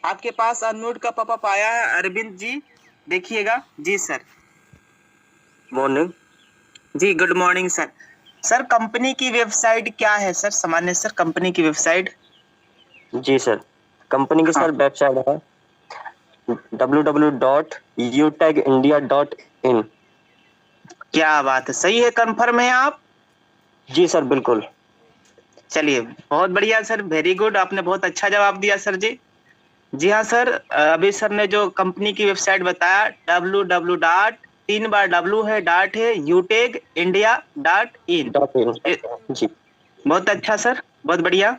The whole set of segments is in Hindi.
आपके पास अनम्यूट का पॉपअप आया है अरविंद जी, देखिएगा। जी सर। मॉर्निंग। जी good morning sir. Sir company की वेबसाइट क्या है सर, सामान्य सर कंपनी की वेबसाइट? जी सर, कंपनी की हाँ। सर वेबसाइट है www.utegindia.in। क्या बात है, सही है, कंफर्म है आप? जी सर बिल्कुल। चलिए बहुत बढ़िया सर, वेरी गुड, आपने बहुत अच्छा जवाब दिया सर जी। जी हाँ सर, अभी सर ने जो कंपनी की वेबसाइट बताया www डॉट 3 बार W है, डॉट है, utegindia.in। जी बहुत अच्छा सर, बहुत बढ़िया।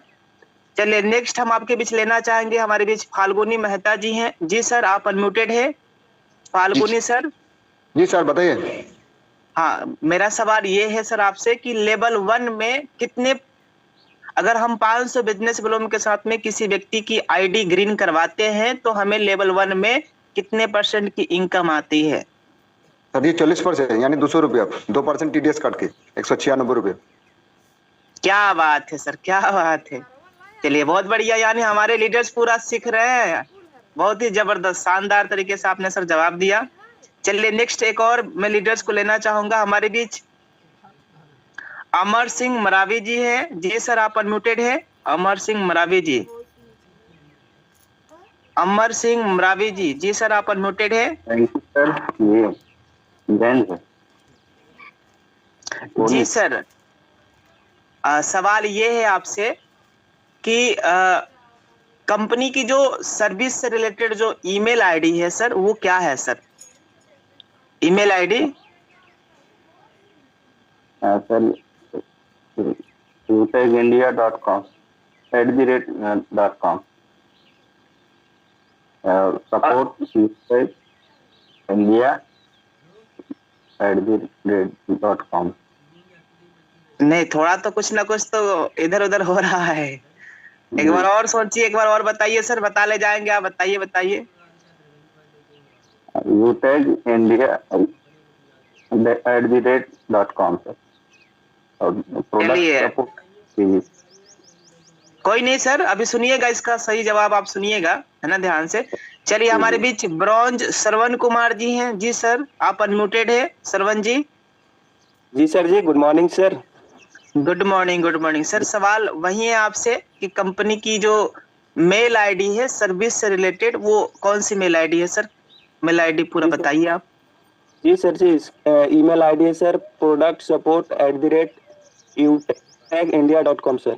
चलिए नेक्स्ट हम आपके बीच लेना चाहेंगे, हमारे बीच फाल्गुनी मेहता जी हैं। जी सर आप अनम्यूटेड है, फाल्गुनी सर। जी सर बताइए। हाँ, मेरा सवाल ये है सर आपसे कि लेवल 1 में कितने, अगर हम 500 बिजनेस लोन के साथ में किसी व्यक्ति की आईडी ग्रीन करवाते हैं तो हमें लेवल 1 में कितने % की इनकम आती है? सर ये 40% यानी 200 रुपया, 2% TDS काट के 196 रुपये। क्या बात है सर, क्या बात है। चलिए बहुत बढ़िया, यानी हमारे लीडर्स पूरा सीख रहे हैं। बहुत ही जबरदस्त, शानदार तरीके से आपने सर जवाब दिया। चलिए नेक्स्ट एक और मैं लीडर्स को लेना चाहूंगा हमारे बीच। अमर सिंह मरावी जी हैं। जी सर आप अनम्यूटेड है, अमर सिंह मरावी जी। अमर सिंह मरावी जी, जी सर आप अनम्यूटेड है। Thank you sir. ये जैन है। जी सर, सवाल ये है आपसे कि कंपनी की जो सर्विस से रिलेटेड जो ईमेल आईडी है सर, वो क्या है sir? Email ID sir utegindia.com @.com support utegindia@.com। नहीं, थोड़ा तो कुछ ना कुछ तो इधर उधर हो रहा है। एक बार और सोचिए, एक बार और बताइए सर, बता ले जाएंगे आप, बताइए बताइए। utegindia@.com sir. और प्रोडक्ट चलिए सपोर्ट। कोई नहीं सर, अभी सुनिएगा इसका सही जवाब, आप सुनिएगा है ना ध्यान से। चलिए हमारे बीच ब्रॉन्ज श्रवण कुमार जी हैं। जी सर आप अनम्यूटेड है, श्रवण जी। जी सर जी, good morning sir. Good morning, good morning sir. सवाल वही है आपसे कि कंपनी की जो मेल आईडी है सर्विस से रिलेटेड, वो कौन सी मेल आईडी है सर? मेल आईडी पूरा बताइए आप। जी सर जी, ईमेल आईडी है सर product support@utegindia.com सर।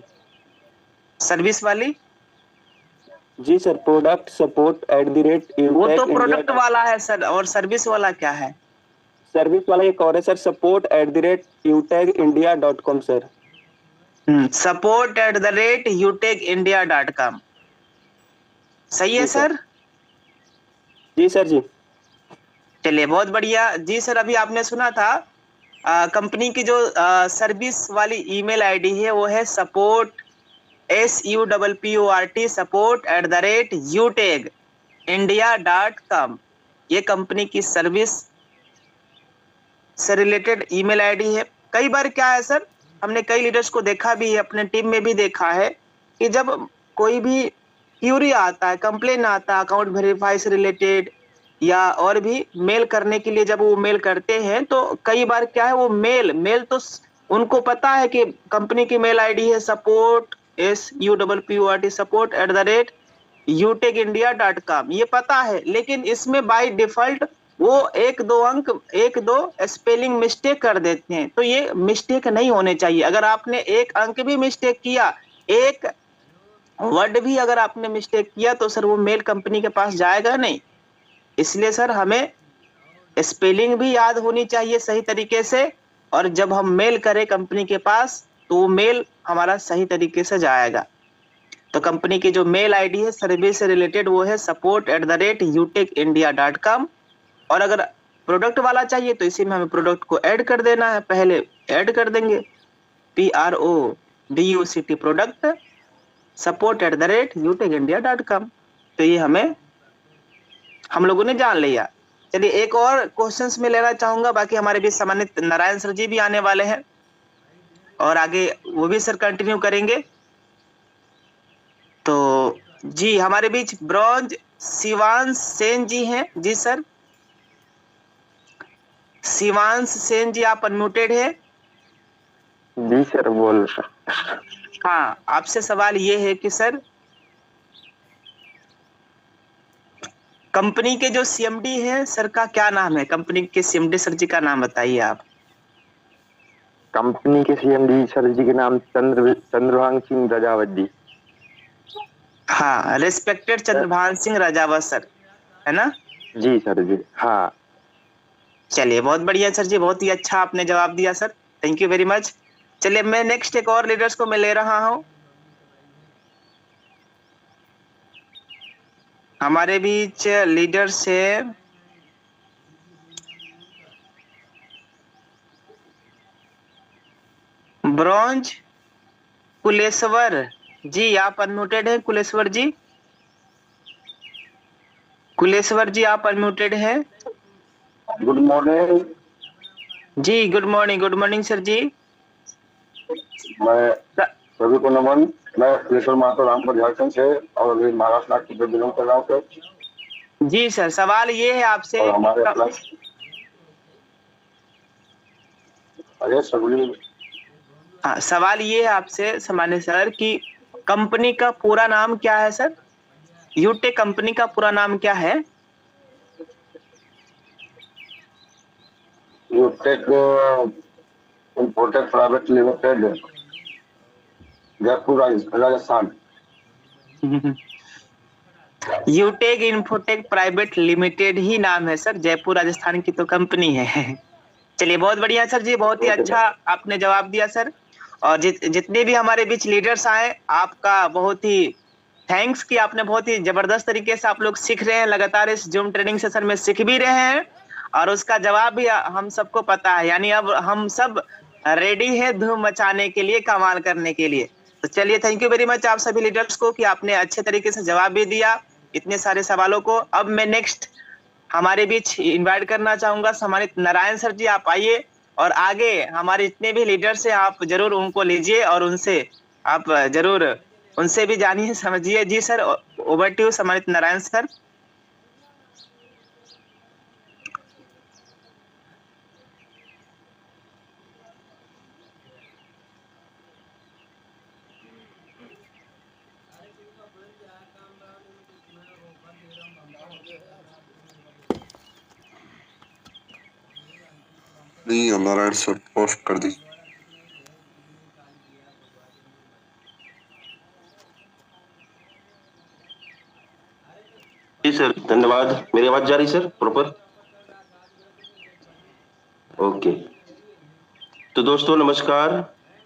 सर्विस वाली? जी सर, प्रोडक्ट सपोर्ट वो तो @utegindia। प्रोडक्ट वाला है सर, और सर्विस वाला क्या है? सर्विस वाला एक और है सर, support@utegindia.com सर। support@utegindia.com, सही है सर? जी सर जी। चलिए बहुत बढ़िया। जी सर अभी आपने सुना था कंपनी की जो सर्विस वाली ईमेल आईडी है वो है support@utegindia.com। ये कंपनी की सर्विस से रिलेटेड ईमेल आईडी है। कई बार क्या है सर, हमने कई लीडर्स को देखा भी है, अपने टीम में भी देखा है कि जब कोई भी क्यूरी आता है, कंप्लेन आता है अकाउंट वेरीफाई से रिलेटेड या और भी मेल करने के लिए, जब वो मेल करते हैं तो कई बार क्या है, वो मेल तो उनको पता है कि कंपनी की मेल आईडी है support@utegindia.com, ये पता है, लेकिन इसमें बाय डिफॉल्ट वो एक दो स्पेलिंग मिस्टेक कर देते हैं। तो ये मिस्टेक नहीं होने चाहिए। अगर आपने एक अंक भी मिस्टेक किया, एक वर्ड भी अगर आपने मिस्टेक किया, तो सर वो मेल कंपनी के पास जाएगा नहीं। इसलिए सर हमें स्पेलिंग भी याद होनी चाहिए सही तरीके से, और जब हम मेल करें कंपनी के पास तो वो मेल हमारा सही तरीके से जाएगा। तो कंपनी की जो मेल आईडी है सर्विस से रिलेटेड वो है support@utegindia.com। और अगर प्रोडक्ट वाला चाहिए तो इसी में हमें प्रोडक्ट को ऐड कर देना है, पहले ऐड कर देंगे PRODUCT प्रोडक्ट support@utegindia.com। तो ये हम लोगों ने जान लिया। चलिए एक और क्वेश्चंस में लेना चाहूंगा, बाकी हमारे बीच सम्मानित नारायण सर जी भी आने वाले हैं और आगे वो भी सर कंटिन्यू करेंगे। तो जी हमारे बीच ब्रॉन्ज शिवांश सेन जी हैं। जी सर, शिवांश सेन जी आप अनम्यूटेड है। जी सर, बोल। हाँ, आपसे सवाल ये है कि सर कंपनी के जो सीएमडी हैं सर का क्या नाम है? कंपनी के सीएमडी सर जी का नाम बताइए आप। कंपनी के सीएमडी सर जी के नाम चंद्रभान सिंह रजावत जी। हाँ, रेस्पेक्टेड चंद्रभान सिंह राजावत सर, है ना? जी सर जी, हाँ। चलिए बहुत बढ़िया सर जी, बहुत ही अच्छा आपने जवाब दिया sir, thank you very much. चलिए मैं नेक्स्ट एक और लीडर्स को मैं ले रहा हूँ। हमारे बीच लीडर्स है ब्रॉन्ज कुलेश्वर जी, आप अनम्यूटेड हैं कुलेश्वर जी। कुलेश्वर जी आप अनम्यूटेड हैं। Good morning. जी गुड मॉर्निंग सर जी। मैं सभी को नमन। मैं कुलेश्वर महतो रामपुर झारखंड से और अभी महाराष्ट्र नागपुर से बिलोंग कर रहा हूँ सर। जी सर, सवाल ये है आपसे। और हमारे अरे सर, हाँ, सवाल ये है आपसे सामान्य सर कि कंपनी का पूरा नाम क्या है सर? यूटेक कंपनी का पूरा नाम क्या है? Uteg imported private limited, Jaipur Rajasthan. Uteg infotech private limited ही नाम है सर, जयपुर राजस्थान की तो कंपनी है। चलिए बहुत बढ़िया सर जी, बहुत ही अच्छा आपने जवाब दिया सर। और जितने भी हमारे बीच लीडर्स आए, आपका बहुत ही थैंक्स कि आपने बहुत ही जबरदस्त तरीके से आप लोग सीख रहे हैं, लगातार इस जूम ट्रेनिंग सेशन में सीख भी रहे हैं और उसका जवाब भी हम सबको पता है। यानी अब हम सब रेडी हैं धूम मचाने के लिए, कमाल करने के लिए। तो चलिए थैंक यू वेरी मच आप सभी लीडर्स को कि आपने अच्छे तरीके से जवाब भी दिया इतने सारे सवालों को। अब मैं नेक्स्ट हमारे बीच इनवाइट करना चाहूंगा सम्मानित नारायण सर जी, आप आइए और आगे हमारे जितने भी लीडर्स हैं आप जरूर उनको लीजिए और उनसे आप जरूर उनसे भी जानिए समझिए। जी सर, ओवर टू यू सम्मानित नारायण सर। नहीं, नारायण सर पोस्ट कर दी। जी सर, धन्यवाद। मेरी आवाज जा रही सर प्रॉपर? ओके। तो दोस्तों नमस्कार,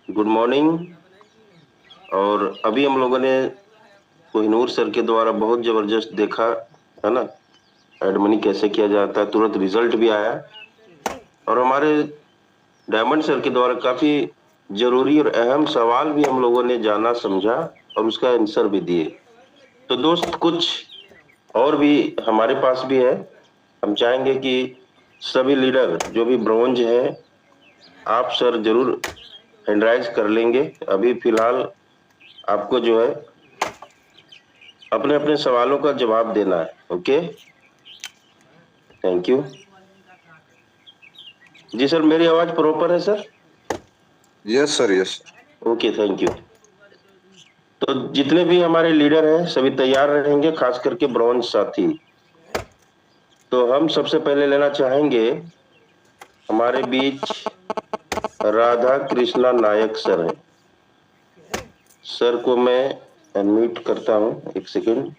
गुड मॉर्निंग। और अभी हम लोगों ने कोहिनूर सर के द्वारा बहुत जबरदस्त देखा है ना, एड मनी कैसे किया जाता है, तुरंत रिजल्ट भी आया। और हमारे डायमंड सर के द्वारा काफी जरूरी और अहम सवाल भी हम लोगों ने जाना समझा और उसका आंसर भी दिए। तो दोस्त कुछ और भी हमारे पास भी है। हम चाहेंगे कि सभी लीडर जो भी ब्रॉन्ज हैं, आप सर जरूर हैंड राइज कर लेंगे। अभी फिलहाल आपको जो है अपने अपने सवालों का जवाब देना है। Okay, thank you. जी सर, मेरी आवाज प्रॉपर है sir? Yes sir, yes. Okay, thank you. तो जितने भी हमारे लीडर हैं सभी तैयार रहेंगे, खास करके ब्रॉन्ज साथी। तो हम सबसे पहले लेना चाहेंगे हमारे बीच राधा कृष्णा नायक सर हैं। सर को मैं अनम्यूट करता हूं, एक सेकेंड।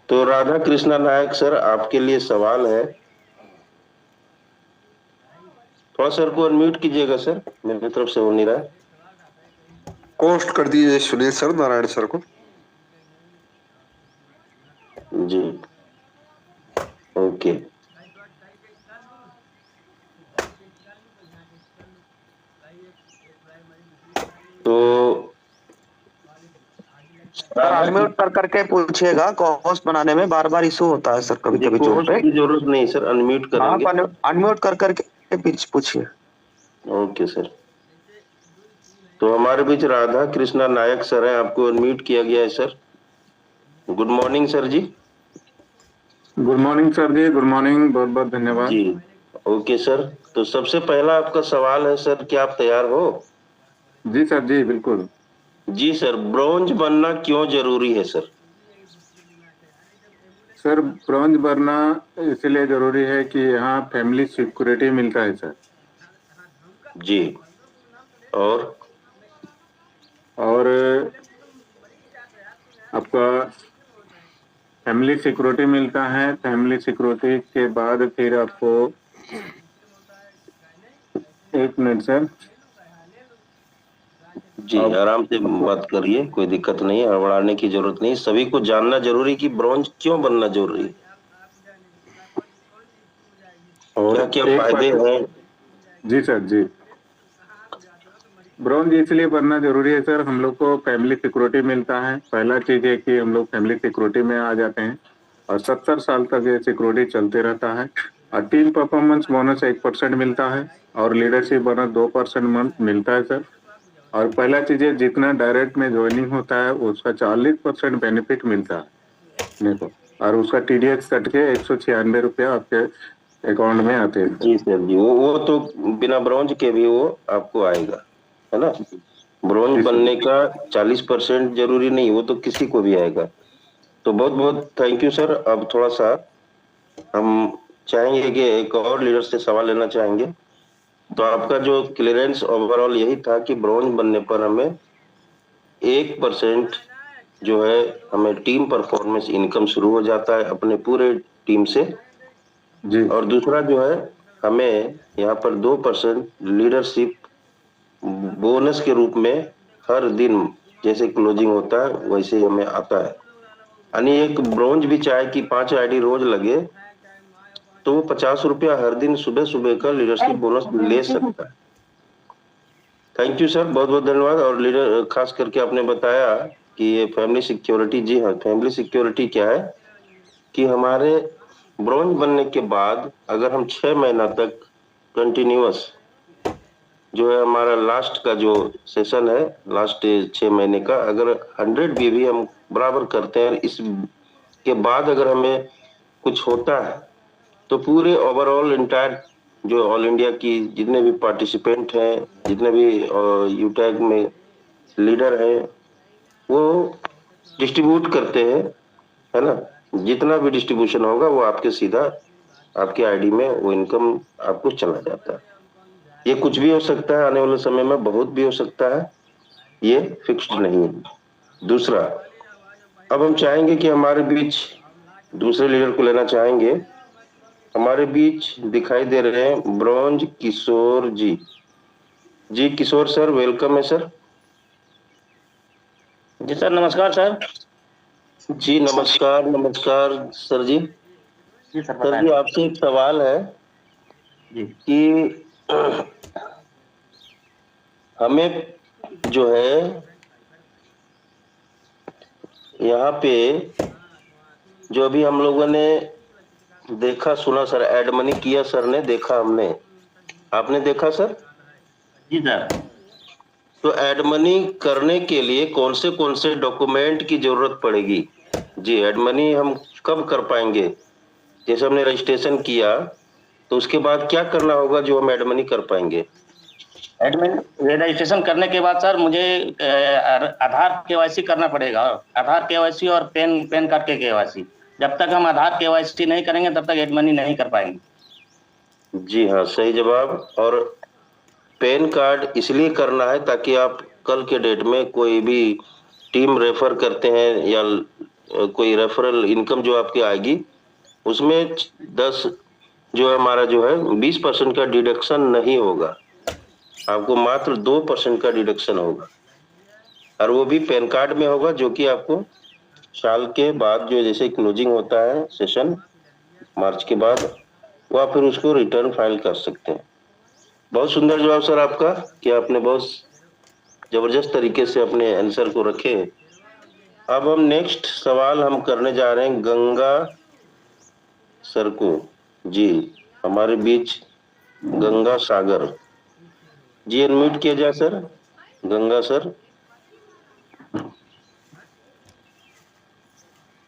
तो राधा कृष्णा नायक सर, आपके लिए सवाल है। थोड़ा सर को अनम्यूट कीजिएगा सर, मेरी तरफ से हो नहीं रहा है। पोस्ट कर दीजिए सुनील सर, नारायण सर को। जी ओके। तो अनम्यूट कर करके पूछिएगा, होस्ट बनाने में बार बार इशू होता है सर, कभी कभी होस्ट की जरूरत नहीं सर, अनम्यूट करेंगे। अनम्यूट कर करके पूछिए। Okay sir. तो हमारे बीच राधा कृष्णा नायक सर हैं, आपको अनम्यूट किया गया है सर। गुड मॉर्निंग सर जी। गुड मॉर्निंग सर जी, गुड मॉर्निंग, बहुत बहुत धन्यवाद जी। ओके सर, तो सबसे पहला आपका सवाल है सर, क्या आप तैयार हो? जी सर जी, बिल्कुल। जी सर, ब्रोंज बनना क्यों जरूरी है सर? सर ब्रॉन्ज बनना इसलिए जरूरी है कि यहाँ फैमिली सिक्योरिटी मिलता है सर। जी। और आपका फैमिली सिक्योरिटी मिलता है। फैमिली सिक्योरिटी के बाद फिर आपको, एक मिनट सर। जी, आराम से बात करिए, कोई दिक्कत नहीं है, हड़बड़ाने की जरूरत नहीं। सभी को जानना जरूरी कि ब्रोंज क्यों बनना जरूरी है, और क्या क्या एक फायदे बात, हैं। जी सर जी, ब्रॉन्ज इसलिए बनना जरूरी है सर, हम लोग को फैमिली सिक्योरिटी मिलता है। पहला चीज है कि हम लोग फैमिली सिक्योरिटी में आ जाते हैं और 70 साल तक ये सिक्योरिटी चलते रहता है। और टीम परफॉर्मेंस बोनस 1% मिलता है और लीडरशिप बोनस 2% मिलता है सर। और पहला चीज है, जितना डायरेक्ट में ज्वाइनिंग होता है उसका 40% बेनिफिट मिलता है मेरे को, और उसका TDS कट के 196 रुपया आपके अकाउंट में आते हैं सर। जी सर जी, वो तो बिना ब्रोंज के भी वो आपको आएगा, है ना। ब्रोंज जी सर। बनने का 40% जरूरी नहीं, वो तो किसी को भी आएगा। तो बहुत बहुत थैंक यू सर। अब थोड़ा सा हम चाहेंगे कि एक और लीडर से सवाल लेना चाहेंगे। तो आपका जो क्लियरेंस ओवरऑल यही था कि ब्रोंज बनने पर हमें 1% जो है हमें टीम परफॉर्मेंस इनकम शुरू हो जाता है अपने पूरे टीम से। जी और दूसरा जो है, हमें यहाँ पर 2% लीडरशिप बोनस के रूप में हर दिन जैसे क्लोजिंग होता है वैसे ही हमें आता है। यानी एक ब्रोंज भी चाहे कि 5 आईडी रोज लगे तो वो 50 रुपया हर दिन सुबह सुबह का लीडरशिप बोनस ले सकता है। थैंक यू सर, बहुत बहुत धन्यवाद। और लीडर खास करके आपने बताया कि ये फैमिली सिक्योरिटी, जी हाँ, फैमिली सिक्योरिटी क्या है कि हमारे ब्रोंज बनने के बाद अगर हम 6 महीना तक कंटिन्यूअस जो है हमारा लास्ट का जो सेशन है, लास्ट 6 महीने का, अगर 100 भी हम बराबर करते हैं, इसके बाद अगर हमें कुछ होता है तो पूरे ओवरऑल इंटायर जो ऑल इंडिया की जितने भी पार्टिसिपेंट हैं, जितने भी यूटैग में लीडर हैं, वो डिस्ट्रीब्यूट करते हैं, है ना। जितना भी डिस्ट्रीब्यूशन होगा वो आपके सीधा आपके आईडी में वो इनकम आपको चला जाता है। ये कुछ भी हो सकता है, आने वाले समय में बहुत भी हो सकता है, ये फिक्स्ड नहीं है। दूसरा, अब हम चाहेंगे कि हमारे बीच दूसरे लीडर को लेना चाहेंगे। हमारे बीच दिखाई दे रहे हैं ब्रोंज किशोर जी। जी किशोर सर, वेलकम है सर। जी सर, नमस्कार सर। जी नमस्कार, नमस्कार सर जी। जी सर, सर जी, आपसे एक सवाल है जी कि हमें जो है यहाँ पे जो अभी हम लोगों ने देखा सुना सर, एड मनी किया सर ने, देखा हमने, आपने देखा सर? जी सर। तो एड मनी करने के लिए कौन से डॉक्यूमेंट की जरूरत पड़ेगी? जी, एड मनी हम कब कर पाएंगे? जैसे हमने रजिस्ट्रेशन किया तो उसके बाद क्या करना होगा जो हम एड मनी कर पाएंगे? एडमिन रजिस्ट्रेशन करने के बाद सर मुझे आधार KYC करना पड़ेगा। आधार KYC और पैन कार्ड के KYC। जब तक हम आधार KYC नहीं करेंगे तब तक एड मनी नहीं कर पाएंगे। जी हाँ, सही जवाब। और पैन कार्ड इसलिए करना है ताकि आप कल के डेट में कोई भी टीम रेफर करते हैं या कोई रेफरल इनकम जो आपकी आएगी उसमें 10 जो है हमारा जो है 20% का डिडक्शन नहीं होगा, आपको मात्र 2% का डिडक्शन होगा। और वो भी पैन कार्ड में होगा, जो कि आपको साल के बाद जो जैसे क्लोजिंग होता है सेशन मार्च के बाद, वो आप फिर उसको रिटर्न फाइल कर सकते हैं। बहुत सुंदर जवाब सर आपका, कि आपने बहुत जबरदस्त तरीके से अपने आंसर को रखे। अब हम नेक्स्ट सवाल हम करने जा रहे हैं गंगा सर को। जी, हमारे बीच गंगा सागर। जी अनम्यूट किया जाए सर, गंगा सर।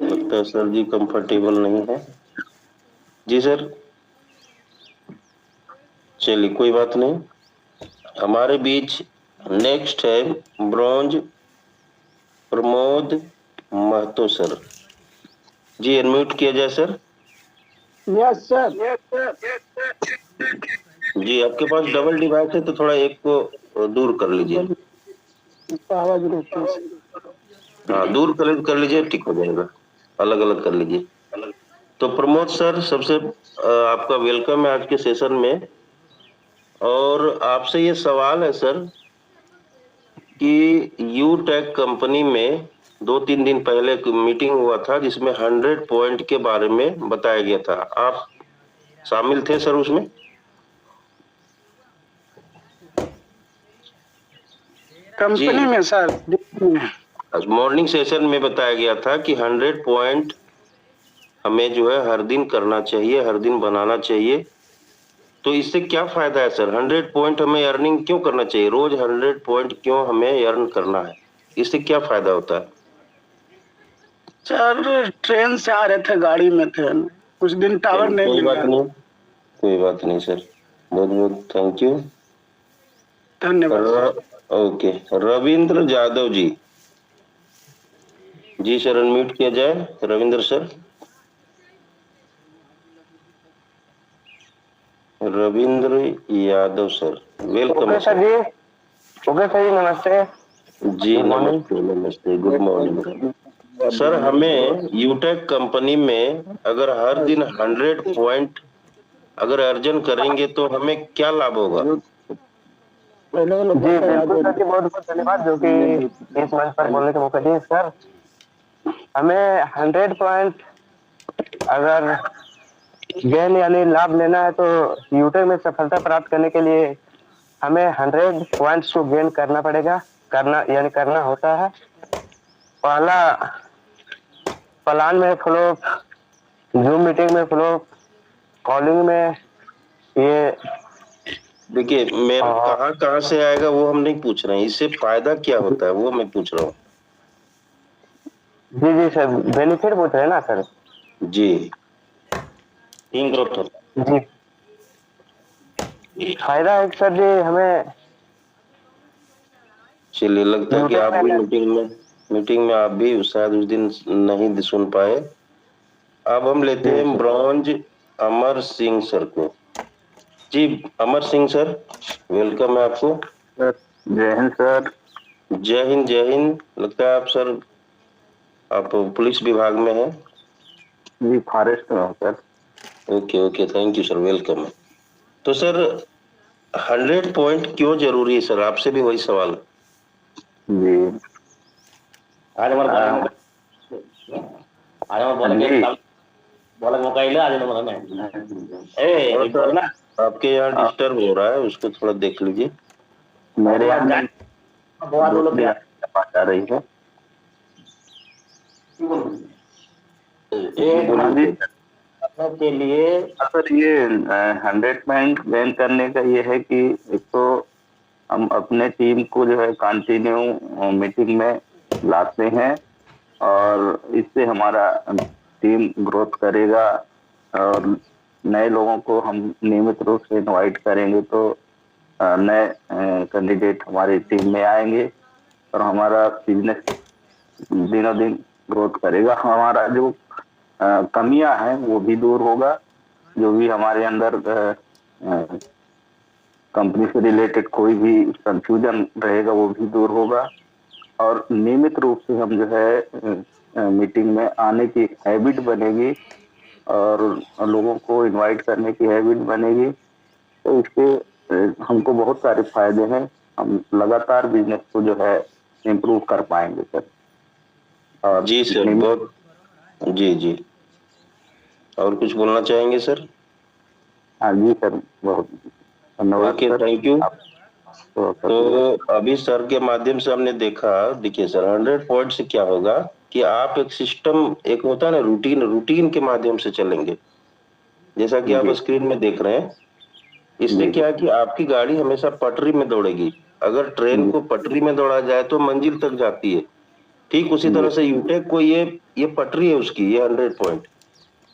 लगता है सर जी कंफर्टेबल नहीं है। जी सर, चलिए कोई बात नहीं। हमारे बीच नेक्स्ट है ब्रॉन्ज प्रमोद महतो सर। जी अनम्यूट किया जाए सर। Yes sir. जी आपके पास डबल डिवाइस है तो थोड़ा एक को दूर कर लीजिए। हाँ दूर कर लीजिए, ठीक हो जाएगा। अलग अलग कर लीजिए। तो प्रमोद सर, सबसे आपका वेलकम है आज के सेशन में। और आपसे ये सवाल है सर कि यूटेक कंपनी में 2-3 दिन पहले एक मीटिंग हुआ था जिसमें 100 पॉइंट के बारे में बताया गया था। आप शामिल थे सर उसमें? कंपनी में सर मॉर्निंग सेशन में बताया गया था कि 100 पॉइंट हमें जो है हर दिन करना चाहिए, हर दिन बनाना चाहिए। तो इससे क्या फायदा है सर? 100 पॉइंट हमें अर्निंग क्यों करना चाहिए? रोज 100 पॉइंट क्यों हमें अर्न करना है? इससे क्या फायदा होता है? सर ट्रेन से आ रहे थे, गाड़ी में थे, कुछ दिन टावर नहीं कोई मिला। बात नहीं, कोई बात नहीं सर, बहुत बहुत थैंक यू, धन्यवाद। ओके। रविंद्र यादव जी, जी सर अनम्यूट किया जाए Ravindra sir. Ravindra Yadav sir, welcome okay sir जी, ओके सर जी, नमस्ते जी। नमस्ते नमस्ते, गुड मॉर्निंग सर। हमें यूटेक कंपनी में अगर हर दिन 100 पॉइंट अगर अर्जन करेंगे तो हमें क्या लाभ होगा? जी बिल्कुल सर जी, बहुत बहुत धन्यवाद जो कि इस मंच पर बोलने का मौका दिए सर। हमें 100 पॉइंट अगर गेन यानी लाभ लेना है तो यूटेक में सफलता प्राप्त करने के लिए हमें 100 पॉइंट्स को गेन करना पड़ेगा, करना होता है। पहला प्लान में फ्लो, जूम मीटिंग में फ्लो, कॉलिंग में ये। देखिए मेरा कहाँ से आएगा वो हम नहीं पूछ रहे हैं, इससे फायदा क्या होता है वो मैं पूछ रहा हूँ। जी जी सर, बेनिफिट पूछ रहे हैं ना सर? जी, टीम ग्रोथ होता जी, फायदा है सर जी हमें। चलिए, लगता है कि आप भी मीटिंग में आप भी शायद उस दिन नहीं सुन पाए। अब हम लेते हैं ब्रॉन्ज अमर सिंह सर को। जी अमर सिंह सर, वेलकम है आपको। जय हिंद सर। जय हिंद जय हिंद। लगता है आप सर आप पुलिस विभाग में हैं? जी फॉरेस्ट में हूँ sir. Okay okay, thank you sir, welcome है। तो सर 100 पॉइंट क्यों जरूरी है सर? आपसे भी वही सवाल। जी आज हमारे बोला मौका ही ले आज ए बोलना। आपके यहाँ डिस्टर्ब हो रहा है, उसको थोड़ा देख लीजिए। मेरे यहाँ बहुत लोग बात आ रही है। के लिए सर ये 100 पॉइंट गेन करने का ये है कि एक तो हम अपने टीम को जो है कंटिन्यू मीटिंग में लाते हैं और इससे हमारा टीम ग्रोथ करेगा और नए लोगों को हम नियमित रूप से इनवाइट करेंगे तो नए कैंडिडेट हमारी टीम में आएंगे और हमारा बिजनेस दिनों दिन ग्रोथ करेगा। हमारा जो कमियां हैं वो भी दूर होगा, जो भी हमारे अंदर कंपनी से रिलेटेड कोई भी कंफ्यूजन रहेगा वो भी दूर होगा और नियमित रूप से हम जो है मीटिंग में आने की हैबिट बनेगी और लोगों को इनवाइट करने की हैबिट बनेगी। तो इसके हमको बहुत सारे फायदे हैं, हम लगातार बिजनेस को जो है इम्प्रूव कर पाएंगे सर। और जी सर, बहुत जी जी। और कुछ बोलना चाहेंगे सर? हाँ जी सर, बहुत धन्यवाद। Okay, thank you. तो अभी सर के माध्यम से हमने देखा, देखिए सर 100 पॉइंट से क्या होगा कि आप एक सिस्टम, एक होता है ना रूटीन के माध्यम से चलेंगे, जैसा कि आप स्क्रीन में देख रहे हैं। इससे क्या है कि आपकी गाड़ी हमेशा पटरी में दौड़ेगी। अगर ट्रेन को पटरी में दौड़ा जाए तो मंजिल तक जाती है, ठीक उसी तरह से यूटेक को ये पटरी है उसकी, ये 100 पॉइंट।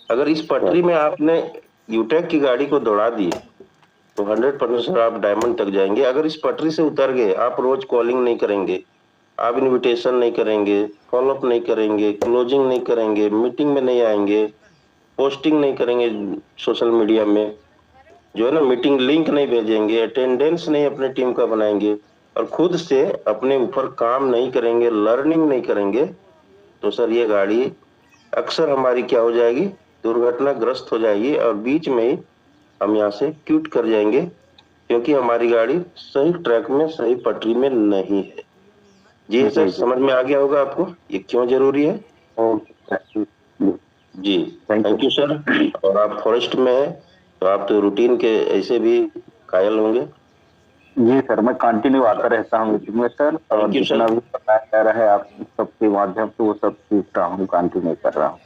अगर इस पटरी में आपने यूटेक की गाड़ी को दौड़ा दी तो 100% आप डायमंड तक जाएंगे। अगर इस पटरी से उतर गए, आप रोज कॉलिंग नहीं करेंगे, आप इनविटेशन नहीं करेंगे, फॉलोअप नहीं करेंगे, क्लोजिंग नहीं करेंगे, मीटिंग में नहीं आएंगे, पोस्टिंग नहीं करेंगे सोशल मीडिया में, जो है ना मीटिंग लिंक नहीं भेजेंगे, अटेंडेंस नहीं अपने टीम का बनाएंगे और खुद से अपने ऊपर काम नहीं करेंगे, लर्निंग नहीं करेंगे, तो सर ये गाड़ी अक्सर हमारी क्या हो जाएगी, दुर्घटनाग्रस्त हो जाएगी और बीच में ही हम यहाँ से क्यूट कर जाएंगे, क्योंकि हमारी गाड़ी सही ट्रैक में, सही पटरी में नहीं है। जी सर, समझ में आ गया होगा आपको ये क्यों जरूरी है। जी थैंक यू सर। और आप फॉरेस्ट में है तो आप तो रूटीन के ऐसे भी कायल होंगे। जी सर, मैं कंटिन्यू आता रहता हूँ मीटिंग में सर, और जितना भी बताया जा रहा है आप सबके माध्यम से वो सब सीख रहा हूँ, कंटिन्यू कर रहा हूँ।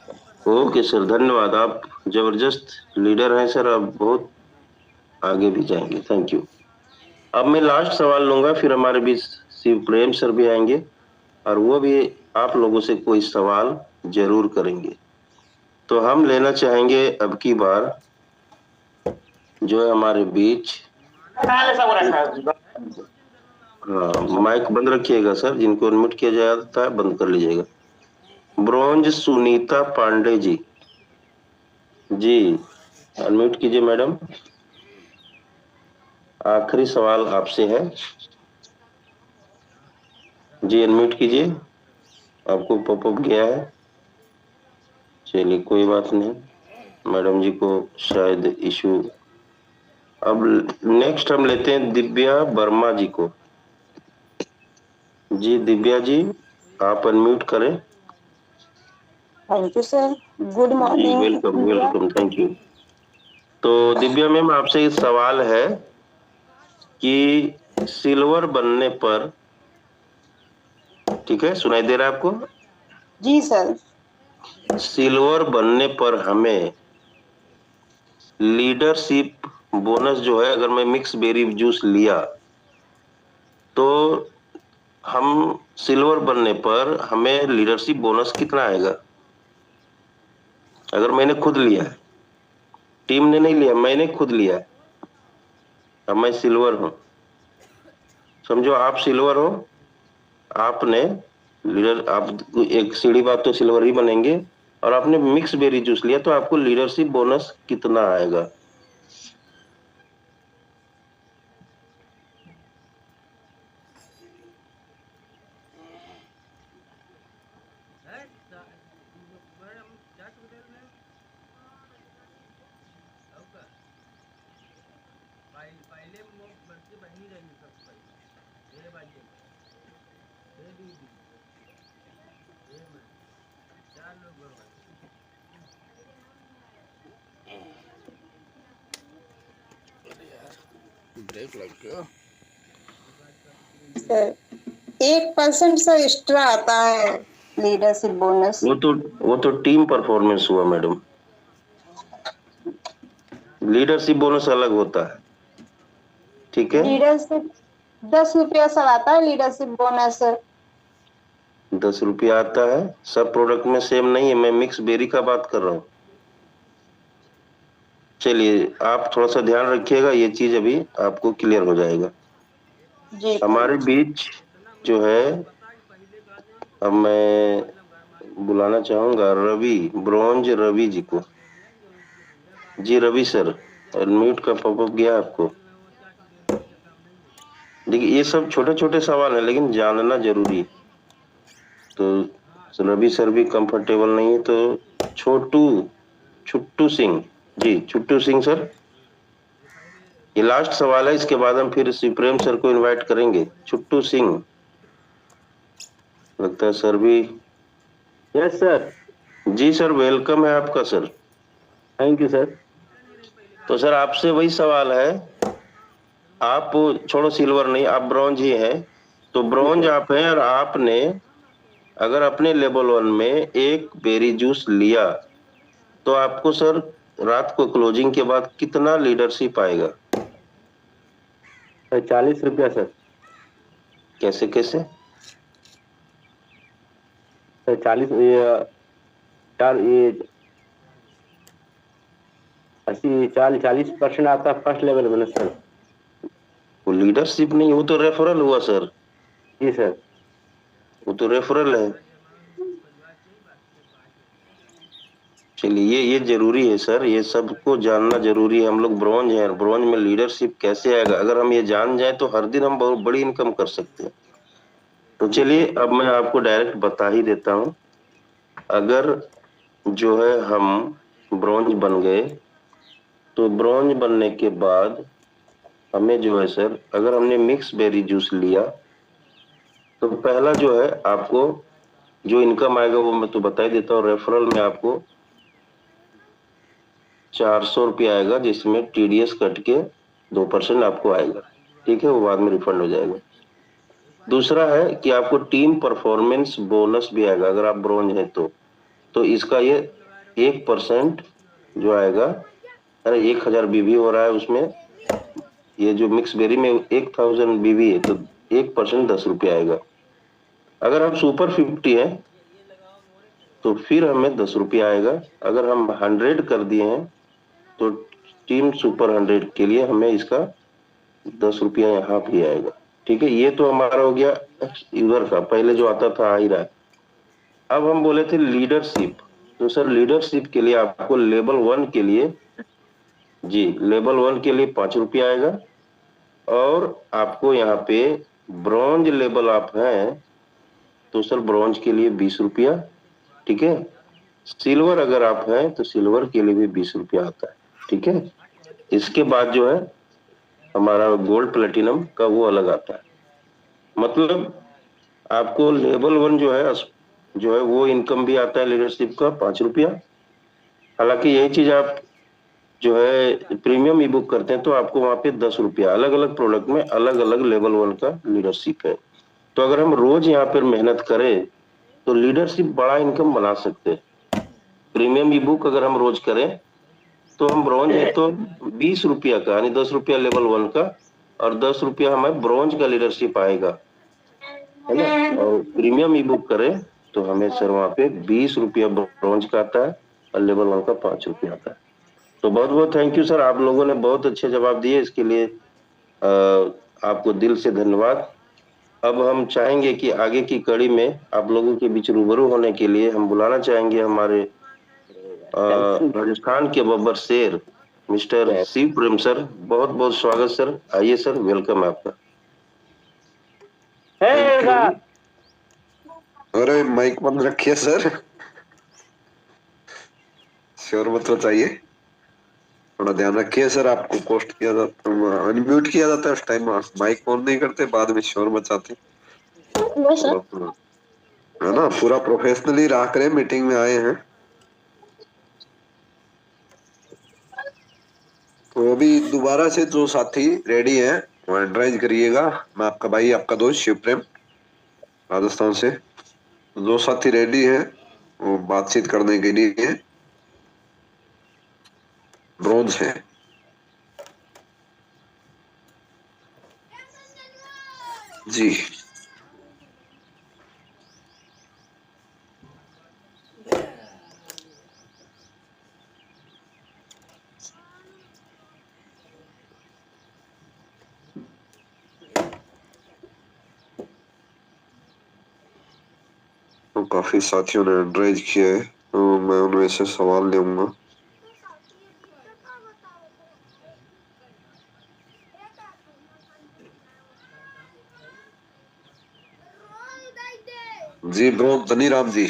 ओके सर, धन्यवाद। आप जबरदस्त लीडर हैं सर, आप बहुत आगे भी जाएंगे। Thank you. अब मैं लास्ट सवाल लूंगा, फिर हमारे बीच शिव प्रेम सर भी आएंगे और वो भी आप लोगों से कोई सवाल जरूर करेंगे। तो हम लेना चाहेंगे अब की बार जो है हमारे बीच, माइक बंद रखिएगा सर, जिनको अनम्यूट किया जाता है बंद कर लीजिएगा। ब्रॉन्ज सुनीता पांडे जी, जी अनम्यूट कीजिए मैडम। आखिरी सवाल आपसे है जी, अनम्यूट कीजिए। आपको पॉपअप गया है, चलिए कोई बात नहीं, मैडम जी को शायद इशू। अब नेक्स्ट हम लेते हैं दिव्या वर्मा जी को। जी दिव्या जी, आप अनम्यूट करें। Thank you sir, good morning. Welcome welcome, thank you. तो दिव्या मैम, आपसे ये सवाल है कि सिल्वर बनने पर, ठीक है, सुनाई दे रहा है आपको? जी सर। सिल्वर बनने पर हमें लीडरशिप बोनस जो है, अगर मैं मिक्स बेरी जूस लिया तो हम सिल्वर बनने पर हमें लीडरशिप बोनस कितना आएगा? अगर मैंने खुद लिया है, टीम ने नहीं लिया, मैंने खुद लिया है, अब मैं सिल्वर हूं, समझो आप सिल्वर हो, आपने लीडर, आप एक सीढ़ी बात तो सिल्वर ही बनेंगे, और आपने मिक्स बेरी जूस लिया तो आपको लीडरशिप बोनस कितना आएगा? सर 1% सर एक्स्ट्रा आता है लीडरशिप बोनस। वो तो टीम परफॉर्मेंस हुआ मैडम, लीडरशिप बोनस अलग होता है, ठीक है। लीडरशिप 10 रुपया सर आता है लीडरशिप बोनस। 10 रुपया आता है, सब प्रोडक्ट में सेम नहीं है, मैं मिक्स बेरी का बात कर रहा हूँ। चलिए आप थोड़ा सा ध्यान रखिएगा, ये चीज अभी आपको क्लियर हो जाएगा। जी। हमारे बीच जो है, अब मैं बुलाना चाहूंगा रवि, ब्रॉन्ज रवि जी को। जी रवि सर, अनम्यूट का पॉपअप गया आपको? देखिए ये सब छोटे छोटे सवाल है लेकिन जानना जरूरी है। तो रवि सर भी कंफर्टेबल नहीं है, तो छुट्टू सिंह जी, छुट्टू सिंह सर, ये लास्ट सवाल है, इसके बाद हम फिर शिवप्रेम सर को इनवाइट करेंगे। छुट्टू सिंह, लगता है सर भी। Yes sir. जी सर, वेलकम है आपका सर। Thank you sir. तो सर आपसे वही सवाल है, आप छोड़ो सिल्वर नहीं, आप ब्रॉन्ज ही हैं, तो ब्रॉन्ज आप हैं और आपने अगर अपने लेवल 1 में एक बेरी जूस लिया तो आपको सर रात को क्लोजिंग के बाद कितना लीडरशिप आएगा? 40 रुपया सर। कैसे कैसे? सर 40 ये 40% आता है फर्स्ट लेवल में ना सर। वो लीडरशिप नहीं, वो तो रेफरल हुआ सर। जी सर। वो तो रेफरल है। चलिए ये जरूरी है सर, ये सबको जानना जरूरी है। हम लोग ब्रॉन्ज हैं, ब्रॉन्ज में लीडरशिप कैसे आएगा? अगर हम ये जान जाए तो हर दिन हम बहुत बड़ी इनकम कर सकते हैं। तो चलिए अब मैं आपको डायरेक्ट बता ही देता हूँ। अगर जो है हम ब्रॉन्ज बन गए तो ब्रॉन्ज बनने के बाद हमें जो है सर, अगर हमने मिक्स बेरी जूस लिया तो पहला जो है आपको जो इनकम आएगा वो मैं तो बता ही देता हूँ। रेफरल में आपको 400 रुपया आएगा, जिसमें टीडीएस कट के 2% आपको आएगा। ठीक है, वो बाद में रिफंड हो जाएगा। दूसरा है कि आपको टीम परफॉर्मेंस बोनस भी आएगा अगर आप ब्रॉन्ज हैं तो इसका ये 1% जो आएगा, अरे 1000 बीबी हो रहा है उसमें, ये जो मिक्स बेरी में 1000 बीबी है तो 1% 10 रुपया आएगा। अगर आप सुपर 50 हैं तो फिर हमें 10 रुपया आएगा। अगर हम 100 कर दिए हैं तो टीम सुपर 100 के लिए हमें इसका 10 रुपया यहाँ भी आएगा। ठीक है, ये तो हमारा हो गया इधर का, पहले जो आता था आ ही रहा है। अब हम बोले थे लीडरशिप, तो सर लीडरशिप के लिए आपको लेवल 1 के लिए, जी लेवल 1 के लिए 5 रुपया आएगा। और आपको यहाँ पे ब्रॉन्ज लेवल आप हैं तो सर ब्रॉन्ज के लिए 20 रुपया। ठीक है, सिल्वर अगर आप हैं तो सिल्वर के लिए भी 20 रुपया आता है। ठीक है, इसके बाद जो है हमारा गोल्ड प्लेटिनम का वो अलग आता है। मतलब आपको लेवल 1 जो है वो इनकम भी आता है लीडरशिप का 5 रुपया। हालांकि यही चीज आप जो है प्रीमियम ई बुक करते हैं तो आपको वहां पे 10 रुपया, अलग अलग प्रोडक्ट में अलग अलग लेवल 1 का लीडरशिप है। तो अगर हम रोज यहाँ पर मेहनत करें तो लीडरशिप बड़ा इनकम बना सकते हैं। प्रीमियम ई बुक अगर हम रोज करें तो हम ब्रॉन्ज है तो 20 रुपया का, यानी 10 रुपया लेवल 1 का और 10 रुपया हमें ब्रॉन्ज का लीडरशिप आएगा, है ना। और प्रीमियम ई बुक करें तो हमें सर वहाँ पे 20 रुपया ब्रॉन्ज का आता है और लेवल 1 का 5 रुपया आता है। तो बहुत बहुत थैंक यू सर, आप लोगों ने बहुत अच्छे जवाब दिए, इसके लिए आपको दिल से धन्यवाद। अब हम चाहेंगे कि आगे की कड़ी में आप लोगों के बीच रूबरू होने के लिए हम बुलाना चाहेंगे हमारे राजस्थान के बब्बर शेर मिस्टर शिव प्रेम सर। बहुत बहुत स्वागत सर, आइए सर, वेलकम है आपका। अरे माइक बंद रखिए सर, शोर मत चाहिए, थोड़ा ध्यान रखिए सर। आपको पोस्ट किया जाता, अनम्यूट किया जाता है उस टाइम, माइक ऑन नहीं करते, बाद में शोर मचाते है ना। पूरा प्रोफेशनली रहा करें, मीटिंग में आए हैं तो अभी दोबारा से जो साथी रेडी है वो एंड्राइज करिएगा। मैं आपका भाई, आपका दोस्त शिव प्रेम राजस्थान से। जो साथी रेडी है वो बातचीत करने के लिए ब्रॉन्ज है। जी तो काफी साथियों ने एंड्राइज किया है, तो मैं उनमें से सवाल लूंगा। जी ब्रो धनीराम जी।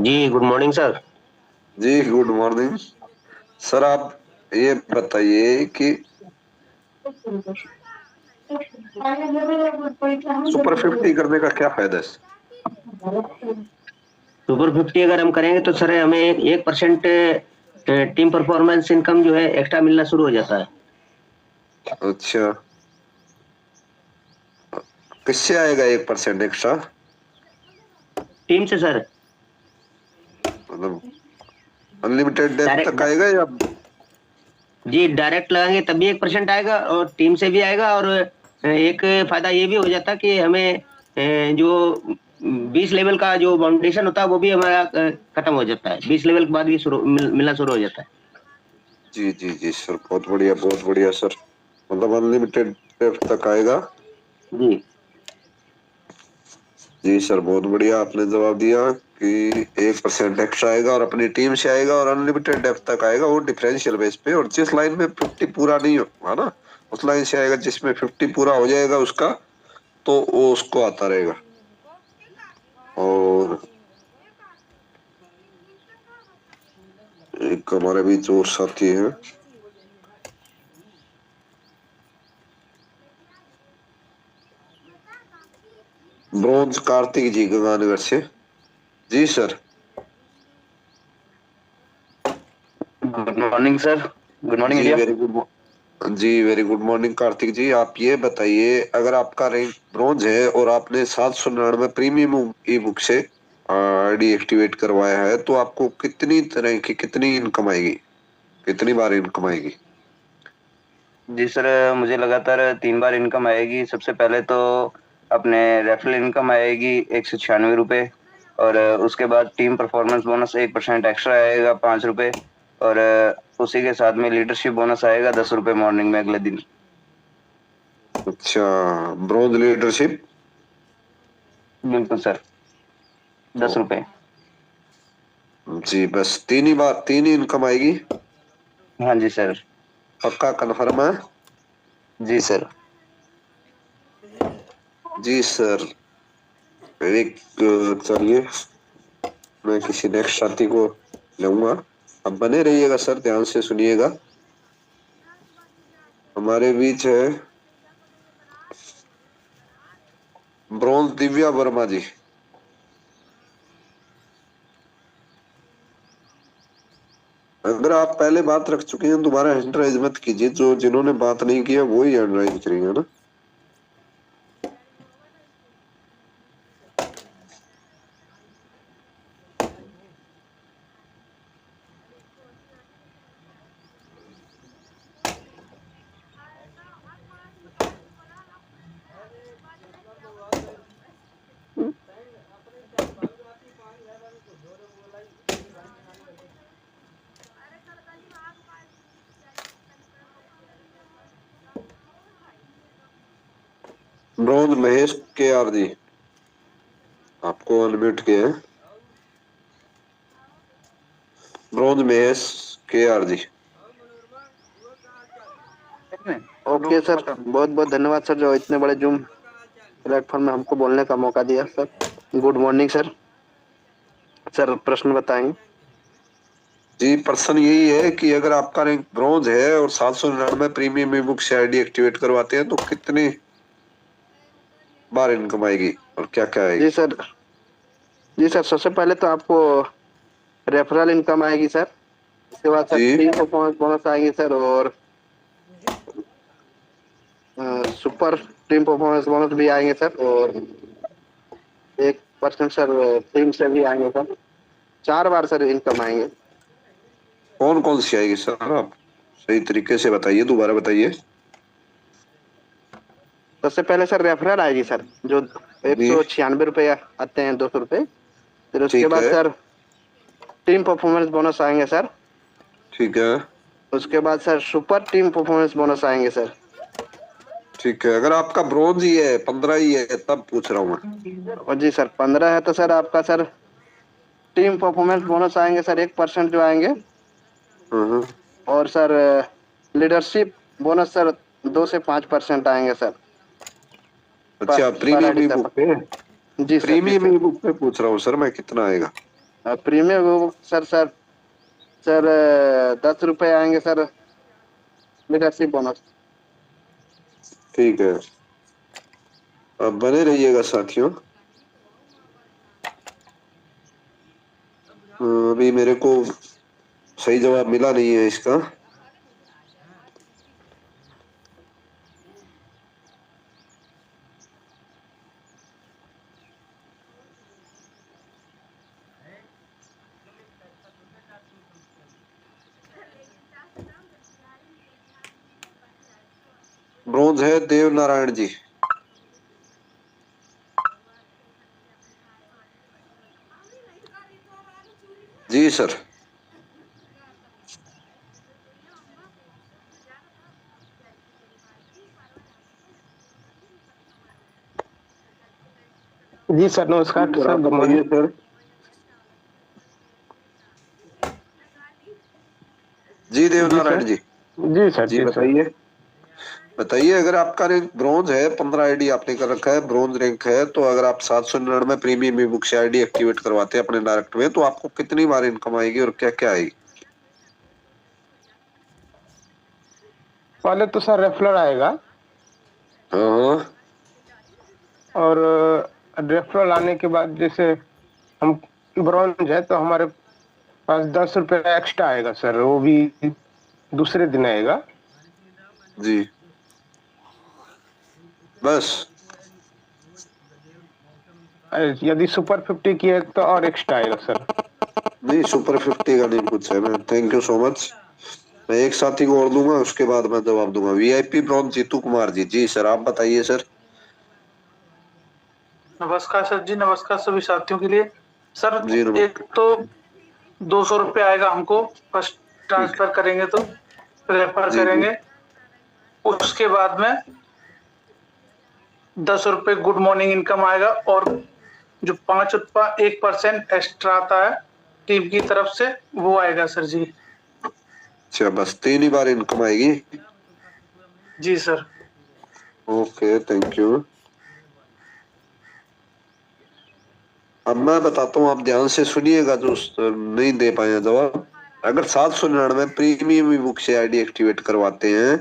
जी गुड मॉर्निंग सर। जी गुड मॉर्निंग सर। आप ये बताइए कि सुपर 50 करने का क्या फायदा है? सुपर 50 अगर हम करेंगे तो सर हमें 1% टीम परफॉर्मेंस इनकम जो है एक्स्ट्रा मिलना शुरू हो जाता है। अच्छा, किससे आएगा 1% एक्स्ट्रा? टीम से सर। मतलब अनलिमिटेड डेप्थ डायरेक्ट तक आएगा या? जी डायरेक्ट लगाएंगे तब भी 1% आएगा और टीम से भी आएगा। और एक फायदा ये भी हो जाता कि हमें जो 20 लेवल का जो फाउंडेशन होता है वो भी हमारा खत्म हो जाता है। 20 लेवल के बाद भी मिलना शुरू हो जाता है। जी जी जी सर, बहुत बढ़िया सर। मतलब अनलिमिटेड डेप्थ तक आएगा। जी जी सर, बहुत बढ़िया आपने जवाब दिया कि 1% एक्स्ट्रा आएगा और अपनी टीम से आएगा और अनलिमिटेड डेप्थ तक आएगा, वो डिफरेंशियल बेस पे। और जिस लाइन में 50 पूरा नहीं होगा ना, उस लाइन से आएगा जिसमें 50 पूरा हो जाएगा उसका, तो वो उसको आता रहेगा। और एक हमारे बीच और साथी है, ब्रोंज कार्तिक जी गंगानगर से। जी sir. Good morning sir. Good morning जी India. Very good morning Kartik ji. आप ये बताइए, अगर आपका रैंक ब्रोंज है और आपने 799 प्रीमियम ई बुक से आईडी एक्टिवेट करवाया है, तो आपको कितनी तरह की कितनी इनकम आएगी, कितनी बार इनकम आएगी? जी सर, मुझे लगातार 3 बार इनकम आएगी। सबसे पहले तो अपने रेफरल इनकम आएगी 196 रुपये, और उसके बाद टीम परफॉर्मेंस बोनस 1% एक्स्ट्रा आएगा 5 रुपये, और उसी के साथ में लीडरशिप बोनस आएगा 10 रुपये मॉर्निंग में अगले दिन। अच्छा, ब्रोंज लीडरशिप? बिल्कुल सर, 10 रुपये। जी, बस 3 ही बार 3 ही इनकम आएगी? हाँ जी सर। पक्का कन्फर्म है? जी सर। जी सर। एक चलिए, मैं किसी नेक्स्ट साथी को लूंगा। अब बने रहिएगा सर, ध्यान से सुनिएगा। हमारे बीच है ब्रोंज दिव्या वर्मा जी। अगर आप पहले बात रख चुके हैं दोबारा हैंड राइज मत कीजिए, जो जिन्होंने बात नहीं किया वो ही हैंड राइज करेंगे ना। ब्रोंज महेश के आर जी, आपको अनम्यूट किया है। ब्रोंज महेश के आर जी। ओके सर, बहुत बहुत धन्यवाद सर, जो इतने बड़े जूम प्लेटफॉर्म में हमको बोलने का मौका दिया sir. Good morning sir. Sir प्रश्न बताएंगे? जी, प्रश्न यही है कि अगर आपका रैंक ब्रोंज है और 799 प्रीमियम ई बुक से आईडी एक्टिवेट करवाते हैं, तो कितनी बार इनकम आएगी और क्या क्या आएगी? जी सर, सबसे पहले तो आपको रेफरल इनकम आएगी सर। उसके बाद सर टीम परफॉर्मेंस बोनस आएगी सर, और सुपर टीम परफॉर्मेंस बोनस भी आएंगे सर, और 1% सर टीम से भी आएंगे सर। 4 बार सर इनकम आएंगे। कौन कौन सी आएगी सर? आप सही तरीके से बताइए, दोबारा बताइए। सबसे पहले सर रेफरल आएगी सर, जो 196 रुपये आते हैं, 200 रुपये। फिर उसके बाद सर टीम परफॉर्मेंस बोनस आएंगे सर। ठीक है। उसके बाद sir super team performance bonus आएंगे सर। ठीक है, अगर आपका ब्रोंज ही है, 15 ही है, तब पूछ रहा हूँ मैं। और जी सर, 15 है तो सर आपका सर टीम परफॉर्मेंस बोनस आएंगे सर, 1% जो आएंगे। और सर लीडरशिप बोनस सर 2 से 5% आएंगे सर। अच्छा, प्रीमियम ई बुक पे? जी सर, प्रीमियम ई बुक पे पूछ रहा हूँ सर मैं, कितना आएगा? प्रीमियम बुक सर 10 रुपये आएंगे सर लीडरशिप बोनस। ठीक है, अब बने रहिएगा साथियों। अभी मेरे को सही जवाब मिला नहीं है इसका। ब्रॉन्ज है देव नारायण जी। जी सर। जी सर नमस्कार सर, गुड बताइए मॉर्निंग। सर। जी देवनारायण जी। जी सर। जी बताइए। बताइए, अगर आपका रैंक ब्रॉन्ज है, 15 आईडी आपने कर रखा है, ब्रॉन्ज रैंक है, तो अगर आप 799 प्रीमियम ई बुक से आईडी एक्टिवेट करवाते हैं अपने डायरेक्ट में, तो आपको कितनी बार इनकम आएगी और क्या क्या आएगी? पहले तो सर रेफरल आएगा। हाँ। और रेफरल आने के बाद जैसे हम ब्रॉन्ज है तो हमारे पास 10 रुपए एक्स्ट्रा आएगा सर, वो भी दूसरे दिन आएगा। जी बस। यदि सुपर 50 की है तो और एक्स्ट्रा आएगा सर। नहीं, सुपर 50 का नहीं कुछ है। मैं थैंक यू सो मच। मैं एक साथी को और दूंगा, उसके बाद मैं जवाब दूंगा। VIP bronze Jitu Kumar ji. जी सर, आप बताइए सर। नमस्कार सर जी, नमस्कार सभी साथियों के लिए। सर जी एक तो 200 रुपये आएगा हमको फर्स्ट ट्रांसफर करेंगे तो, रेफर करेंगे। उसके बाद में 10 रुपये गुड मॉर्निंग इनकम आएगा, और जो 1% एक्स्ट्रा आता है टीम की तरफ से वो आएगा सर जी। अच्छा, बस 3 ही बार इनकम आएगी? जी सर। Okay, thank you. अब मैं बताता हूँ, आप ध्यान से सुनिएगा जो नहीं दे पाए जवाब। अगर 799 प्रीमियम ई बुक से आईडी एक्टिवेट करवाते हैं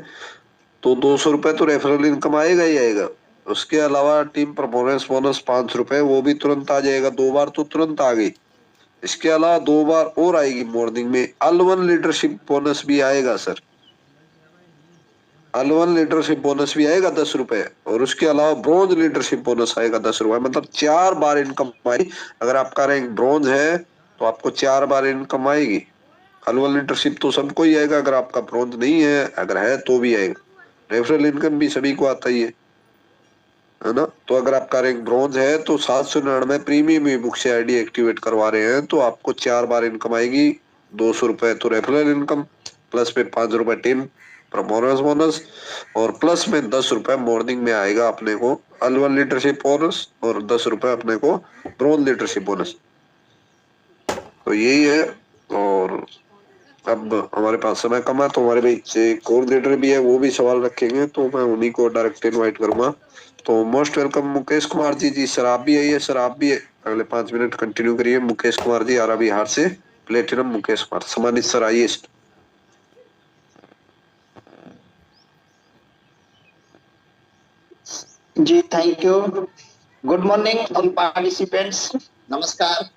तो 200 रुपए तो रेफरल इनकम आएगा ही आएगा। उसके अलावा टीम परफॉर्मेंस बोनस 5 रुपए, वो भी तुरंत आ जाएगा। 2 बार तो तुरंत आ गई। इसके अलावा 2 बार और आएगी मॉर्निंग में। L1 लीडरशिप बोनस भी आएगा सर। L1 लीडरशिप बोनस भी आएगा 10 रुपए, और उसके अलावा ब्रॉन्ज लीडरशिप बोनस आएगा 10 रुपए। मतलब 4 बार इनकम आएगी। अगर आपका रैंक ब्रॉन्ज है तो आपको 4 बार इनकम आएगी। L1 लीडरशिप तो सबको ही आएगा, अगर आपका ब्रॉन्ज नहीं है, अगर है तो भी आएगा। रेफरल इनकम भी सभी को आता ही है ना। तो अगर आपका रैंक ब्रॉन्ज है तो 799 प्रीमियम ई बुक से आईडी एक्टिवेट करवा रहे हैं तो आपको 4 बार इनकम आएगी। 200 रुपए तो रेफरल इनकम, प्लस में 5 रुपए टीम परफॉर्मेंस बोनस, और प्लस में 10 रुपए मॉर्निंग में आएगा अपने को L1 लीडरशिप बोनस, और 10 रुपए अपने को ब्रॉन्ज लीडरशिप बोनस। तो यही है। और अब हमारे पास समय कम है, तो हमारे बीच एक और लीडर भी है, वो भी सवाल रखेंगे, तो मैं उन्हीं को डायरेक्ट इनवाइट करूंगा। तो मोस्ट वेलकम मुकेश कुमार जी। जी सर, आप भी आइए। सर आप भी अगले 5 मिनट कंटिन्यू करिए। मुकेश कुमार जी, आरा बिहार से प्लेटिनम मुकेश कुमार। सम्मानित सर, आइए। जी thank you. Good morning all participants. नमस्कार,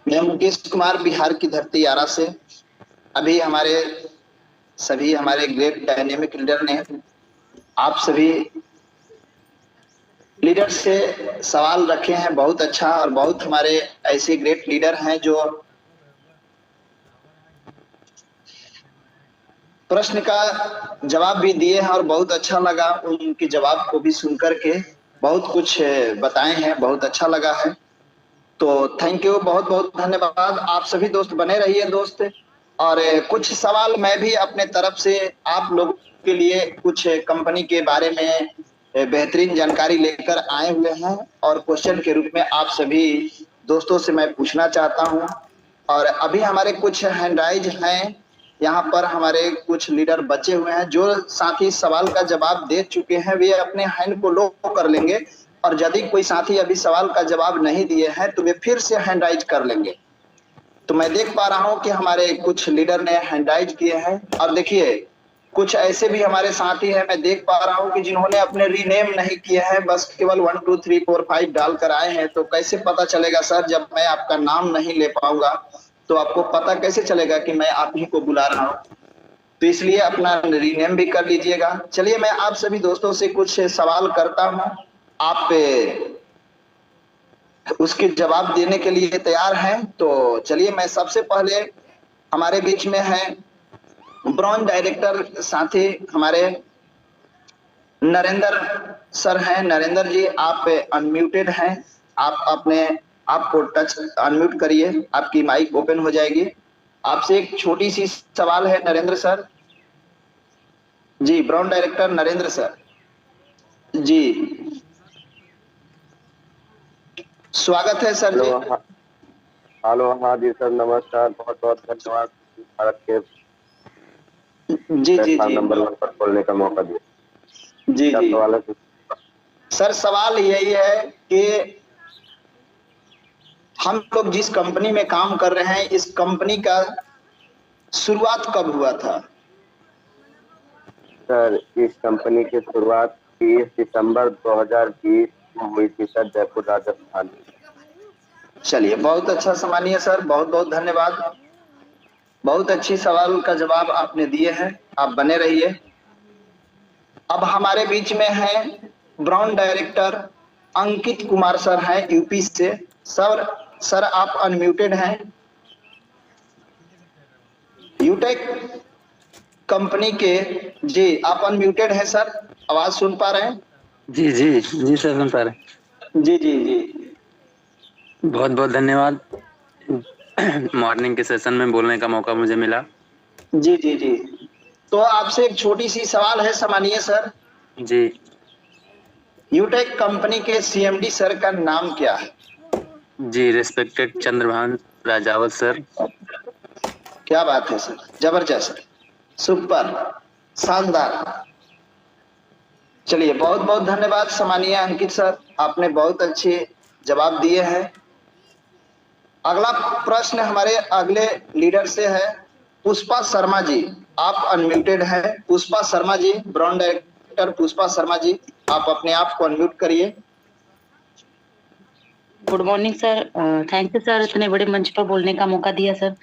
मैं मुकेश कुमार, बिहार की धरती आरा से। अभी सभी हमारे ग्रेट डायनेमिक लीडर ने आप सभी लीडर से सवाल रखे हैं, बहुत अच्छा। और बहुत हमारे ऐसे ग्रेट लीडर हैं जो प्रश्न का जवाब भी दिए हैं, और बहुत अच्छा लगा उनके जवाब को भी सुनकर के। बहुत कुछ बताए हैं, बहुत अच्छा लगा है। तो थैंक यू, बहुत बहुत धन्यवाद। आप सभी दोस्त बने रहिए दोस्त। और कुछ सवाल मैं भी अपने तरफ से आप लोगों के लिए कुछ कंपनी के बारे में बेहतरीन जानकारी लेकर आए हुए हैं, और क्वेश्चन के रूप में आप सभी दोस्तों से मैं पूछना चाहता हूं। और अभी हमारे कुछ हैंड राइज हैं, यहाँ पर हमारे कुछ लीडर बचे हुए हैं। जो साथी सवाल का जवाब दे चुके हैं वे अपने हैंड को लो कर लेंगे, और यदि कोई साथी अभी सवाल का जवाब नहीं दिए हैं तो वे फिर से हैंड राइज कर लेंगे। तो मैं देख पा रहा हूं कि हमारे कुछ लीडर ने हैंड राइज किए हैं। और देखिए, कुछ ऐसे भी हमारे साथी हैं, मैं देख पा रहा हूं कि जिन्होंने अपने रीनेम नहीं किए हैं, बस केवल 1 2 3 4 5 डालकर आए हैं। तो कैसे पता चलेगा सर, जब मैं आपका नाम नहीं ले पाऊंगा तो आपको पता कैसे चलेगा कि मैं आप ही को बुला रहा हूं। तो इसलिए अपना रीनेम भी कर लीजिएगा। चलिए, मैं आप सभी दोस्तों से कुछ सवाल करता हूं, आप उसके जवाब देने के लिए तैयार हैं। तो चलिए, मैं सबसे पहले, हमारे बीच में है ब्रॉन्ज डायरेक्टर साथी हमारे नरेंद्र सर हैं। नरेंद्र जी आप अनम्यूटेड हैं, आप अपने आपको टच अनम्यूट करिए, आपकी माइक ओपन हो जाएगी। आपसे एक छोटी सी सवाल है नरेंद्र सर। जी ब्राउन डायरेक्टर नरेंद्र सर जी, स्वागत है सर जी। हेलो, हाँ जी सर, नमस्कार, बहुत बहुत धन्यवाद भारत के जी नंबर 1 पर बोलने का मौका दिया। जी क्या सवाल है सर? सवाल यही है कि हम लोग जिस कंपनी में काम कर रहे हैं, इस कंपनी का शुरुआत कब हुआ था? सर, इस कंपनी की शुरुआत 30 दिसंबर 2020 में हुई थी सर, जयपुर राजस्थान। चलिए, बहुत अच्छा सम्मानीय सर, बहुत बहुत धन्यवाद। बहुत अच्छी सवाल का जवाब आपने दिए हैं, आप बने रहिए। अब हमारे बीच में है brown director Ankit Kumar sir हैं यूपी से। सर आप अनम्यूटेड हैं। यूटेक कंपनी के जी आप अनम्यूटेड हैं सर, आवाज सुन पा रहे हैं? जी जी जी सर, सुन पा रहे। जी जी जी, बहुत बहुत धन्यवाद मॉर्निंग के सेशन में बोलने का मौका मुझे मिला। जी जी जी, तो आपसे एक छोटी सी सवाल है सम्मानीय सर। जी, यूटेक कंपनी के सीएमडी सर का नाम क्या है? जी रिस्पेक्टेड चंद्रभान राजावत सर। क्या बात है सर, जबरदस्त, सुपर, शानदार। चलिए, बहुत बहुत धन्यवाद सम्मानीय अंकित सर, आपने बहुत अच्छे जवाब दिए हैं। अगला प्रश्न हमारे अगले लीडर से है पुष्पा शर्मा जी, आप अनम्यूटेड हैं। पुष्पा शर्मा जी, ब्राउन डायरेक्टर पुष्पा शर्मा जी, आप अपने आप को अनम्यूट करिए। Good morning sir, thank you sir इतने बड़े मंच पर बोलने का मौका दिया सर।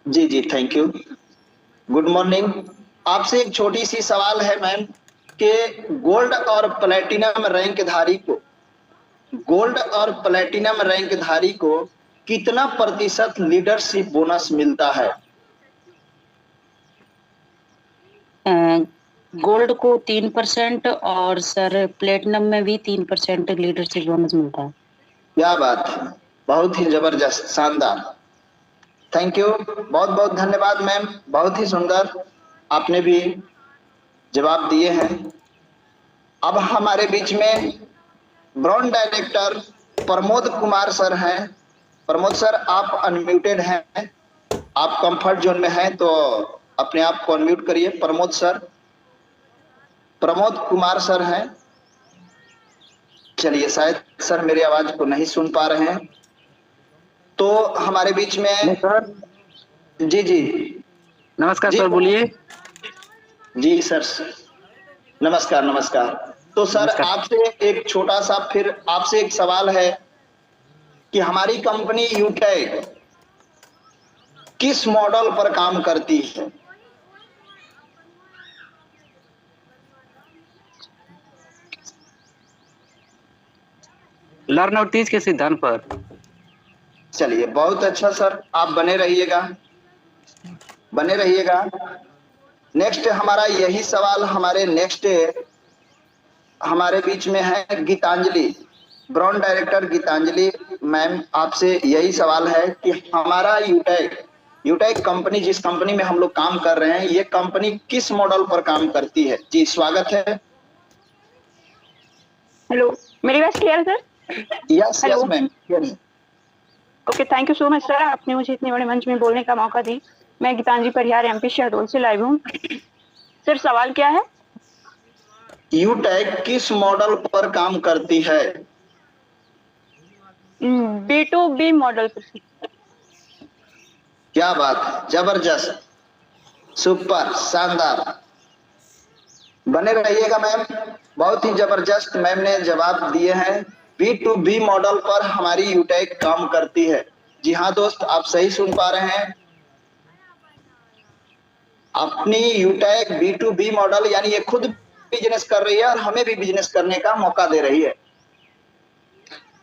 जी जी, थैंक यू, गुड मॉर्निंग। आपसे एक छोटी सी सवाल है मैम कि गोल्ड और प्लेटिनम रैंक धारी को कितना प्रतिशत लीडरशिप बोनस मिलता है? गोल्ड को 3% और सर प्लेटिनम में भी 3% लीडरशिप बोनस मिलता है। क्या बात है, बहुत ही जबरदस्त, शानदार, थैंक यू, बहुत बहुत धन्यवाद मैम, बहुत ही सुंदर आपने भी जवाब दिए हैं। अब हमारे बीच में brown director Pramod Kumar sir हैं। प्रमोद सर आप अनम्यूटेड हैं, आप कंफर्ट जोन में हैं तो अपने आप को अनम्यूट करिए। प्रमोद सर, प्रमोद कुमार सर हैं। चलिए, शायद सर मेरी आवाज को नहीं सुन पा रहे हैं, तो हमारे बीच में सर। जी जी, नमस्कार सर, बोलिए। जी सर, नमस्कार नमस्कार। तो सर आपसे एक छोटा सा फिर आपसे एक सवाल है कि हमारी कंपनी यूटेक किस मॉडल पर काम करती है? लर्न और टीच के सिद्धांत पर। चलिए, बहुत अच्छा सर, आप बने रहिएगा, बने रहिएगा। नेक्स्ट हमारा यही सवाल हमारे बीच में है Gitanjali, brown director Gitanjali ma'am, आपसे यही सवाल है कि हमारा यूटेक कंपनी, जिस कंपनी में हम लोग काम कर रहे हैं, ये कंपनी किस मॉडल पर काम करती है? जी स्वागत है। हेलो, मेरी बात क्लियर है sir? Yes yes ma'am, okay, thank you so much sir, आपने मुझे इतने बड़े मंच में बोलने का मौका दी। मैं गीतांजलि परिहार MP शहडोल से लाइव हूँ। सर सवाल क्या है? यूटेक किस मॉडल पर काम करती है? B2B मॉडल पर। क्या बात है, जबरदस्त, सुपर, शानदार, बने रहिएगा मैम, बहुत ही जबरदस्त मैम ने जवाब दिए हैं। B2B मॉडल पर हमारी यूटेक काम करती है। जी हाँ दोस्त, आप सही सुन पा रहे हैं, अपनी यूटेक B2B मॉडल यानी ये खुद बिजनेस कर रही है और हमें भी बिजनेस करने का मौका दे रही है।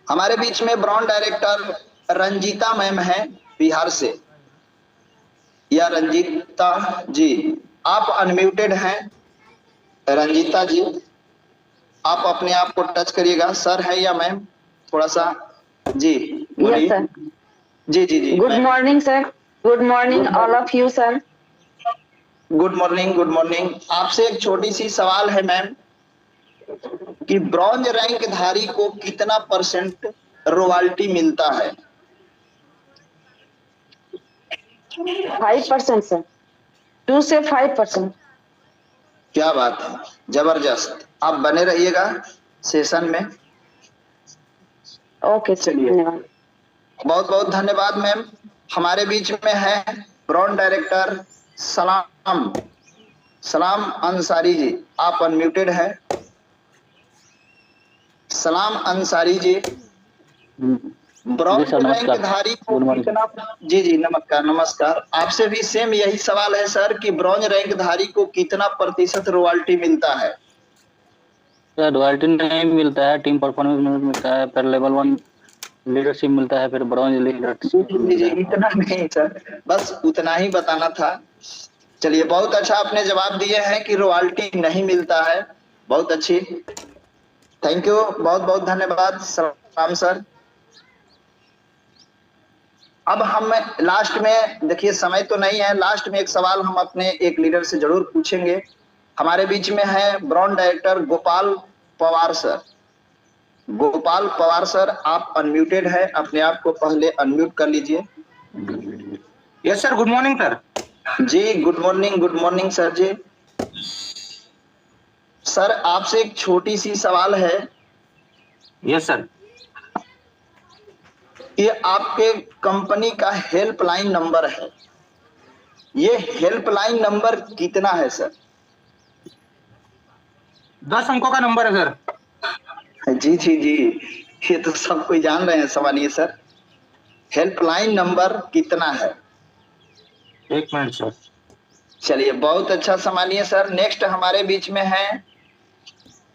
हमारे बीच में ब्राउन डायरेक्टर रंजीता मैम है बिहार से, या रंजीता जी, आप अनम्यूटेड हैं रंजीता जी। आप अपने आप को टच करिएगा। सर है या मैम? थोड़ा सा जी यस सर। जी जी जी। Good morning sir. Good morning all of you sir. Good morning, good morning. आपसे एक छोटी सी सवाल है मैम कि ब्रॉन्ज रैंक धारी को कितना % रॉयल्टी मिलता है? 5% सर। 2 से 5%। क्या बात है, जबरदस्त। आप बने रहिएगा सेशन में। ओके सर, धन्यवाद। बहुत बहुत धन्यवाद मैम। हमारे बीच में है ब्रॉन्ज डायरेक्टर सलाम अंसारी जी। आप अनम्यूटेड है। सलाम अंसारी जी, ब्रॉन्ज रैंक धारी को कितना? जी जी नमस्कार नमस्कार। आपसे भी सेम यही सवाल है सर कि ब्रॉन्ज रैंक धारी को कितना % रॉयल्टी मिलता है? सर रॉयल्टी नहीं मिलता है, टीम परफॉर्मेंस मिलता है, फिर लेवल 1 लीडरशिप मिलता है, फिर ब्रॉन्ज लीडरशिप। जी जी इतना नहीं सर, बस उतना ही बताना था। चलिए बहुत अच्छा आपने जवाब दिए हैं कि रॉयल्टी नहीं मिलता है। बहुत अच्छी, थैंक यू, बहुत बहुत धन्यवाद सलाम सर। अब हम लास्ट में, देखिए समय तो नहीं है, लास्ट में एक सवाल हम अपने एक लीडर से जरूर पूछेंगे। हमारे बीच में है bronze director Gopal Pawar sir. Gopal Pawar sir, आप अनम्यूटेड है, अपने आप को पहले अनम्यूट कर लीजिए। Yes sir, good morning sir. जी गुड मॉर्निंग सर जी। सर आपसे एक छोटी सी सवाल है। Yes sir. ये आपके कंपनी का हेल्पलाइन नंबर है, ये हेल्पलाइन नंबर कितना है सर? 10 अंकों का नंबर है सर। जी जी जी, ये तो सब कोई जान रहे हैं। सवालिए सर, हेल्पलाइन नंबर कितना है? 1 मिनट सर। चलिए बहुत अच्छा संभालिए सर। नेक्स्ट हमारे बीच में है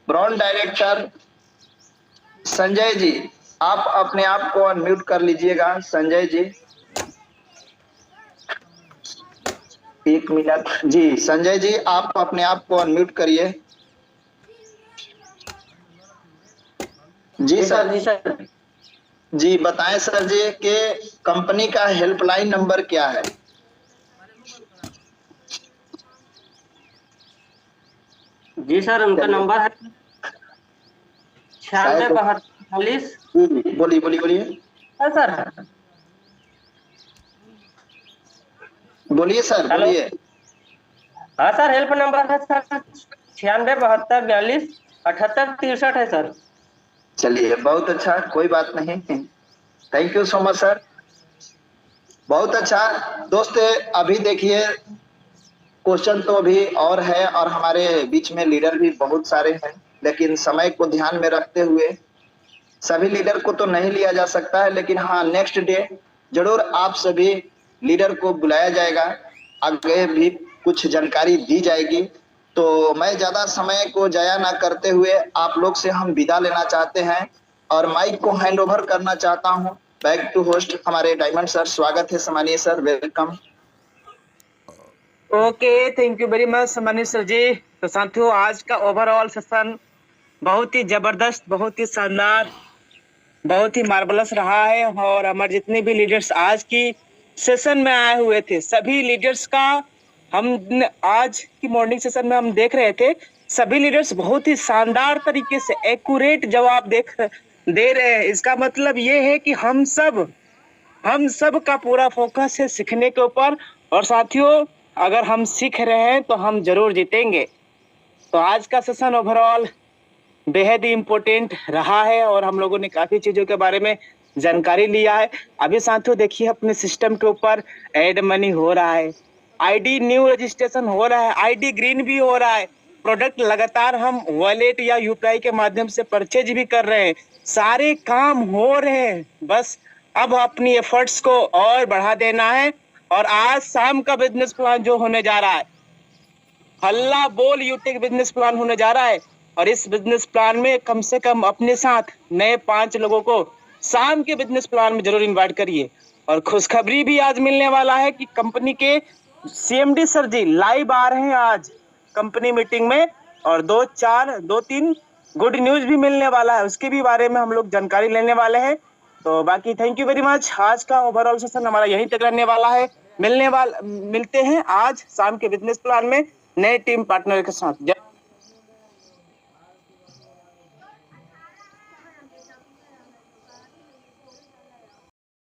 ब्रॉन्ज डायरेक्टर संजय जी। आप अपने आप को अनम्यूट कर लीजिएगा संजय जी। 1 मिनट जी। संजय जी आप अपने आप को अनम्यूट करिए। जी सर। जी सर। जी बताएं सर जी कि कंपनी का हेल्पलाइन नंबर क्या है? जी सर, उनका नंबर है 964240। बोलिए बोलिए बोलिए सर बोलिए सर बोलिए। हाँ सर, हेल्प नंबर है सर 967242 7863 है सर। चलिए बहुत अच्छा, कोई बात नहीं, thank you so much sir. बहुत अच्छा दोस्त। अभी देखिए क्वेश्चन तो अभी और है और हमारे बीच में लीडर भी बहुत सारे हैं, लेकिन समय को ध्यान में रखते हुए सभी लीडर को तो नहीं लिया जा सकता है, लेकिन हाँ नेक्स्ट डे जरूर आप सभी लीडर को बुलाया जाएगा, आगे भी कुछ जानकारी दी जाएगी। तो मैं ज्यादा समय को जाया ना करते हुए आप लोग से हम विदा लेना चाहते हैं और माइक को हैंड ओवर करना चाहता हूं बैक टू होस्ट हमारे डायमंड सर। स्वागत है सम्मानीय sir, welcome. Okay, thank you very much सम्मानित सर जी। तो साथियों आज का ओवरऑल सेशन बहुत ही जबरदस्त, बहुत ही शानदार, बहुत ही मार्वलस रहा है। और हमारे जितने भी लीडर्स आज की सेशन में आए हुए थे, सभी लीडर्स का हम आज की मॉर्निंग सेशन में हम देख रहे थे, सभी लीडर्स बहुत ही शानदार तरीके से एक्यूरेट जवाब दे रहे हैं। इसका मतलब ये है कि हम सब का पूरा फोकस है सीखने के ऊपर। और साथियों अगर हम सीख रहे हैं तो हम जरूर जीतेंगे। तो आज का सेशन ओवरऑल बेहद ही इम्पोर्टेंट रहा है और हम लोगों ने काफी चीजों के बारे में जानकारी लिया है। अभी साथियों देखिए अपने सिस्टम के ऊपर एड मनी हो रहा है, आईडी न्यू रजिस्ट्रेशन हो रहा है, आईडी ग्रीन भी हो रहा है, प्रोडक्ट लगातार हम वॉलेट या यूपीआई के माध्यम से परचेज भी कर रहे हैं, सारे काम हो रहे हैं। बस अब अपनी एफर्ट्स को और बढ़ा देना है। और आज शाम का बिजनेस प्लान जो होने जा रहा है, हल्ला बोल यूटेक बिजनेस प्लान होने जा रहा है। और इस बिजनेस प्लान में कम से कम अपने साथ नए 5 लोगों को शाम के बिजनेस प्लान में जरूर इनवाइट करिए। और खुशखबरी भी आज मिलने वाला है कि कंपनी के सीएमडी सर जी लाइव आ रहे हैं आज कंपनी मीटिंग में। और 2-3 गुड न्यूज भी मिलने वाला है, उसके भी बारे में हम लोग जानकारी लेने वाले हैं। तो बाकी थैंक यू वेरी मच। आज का ओवरऑल सेशन हमारा यहीं तक रहने वाला है। मिलते हैं आज शाम के बिजनेस प्लान में नए टीम पार्टनर के साथ।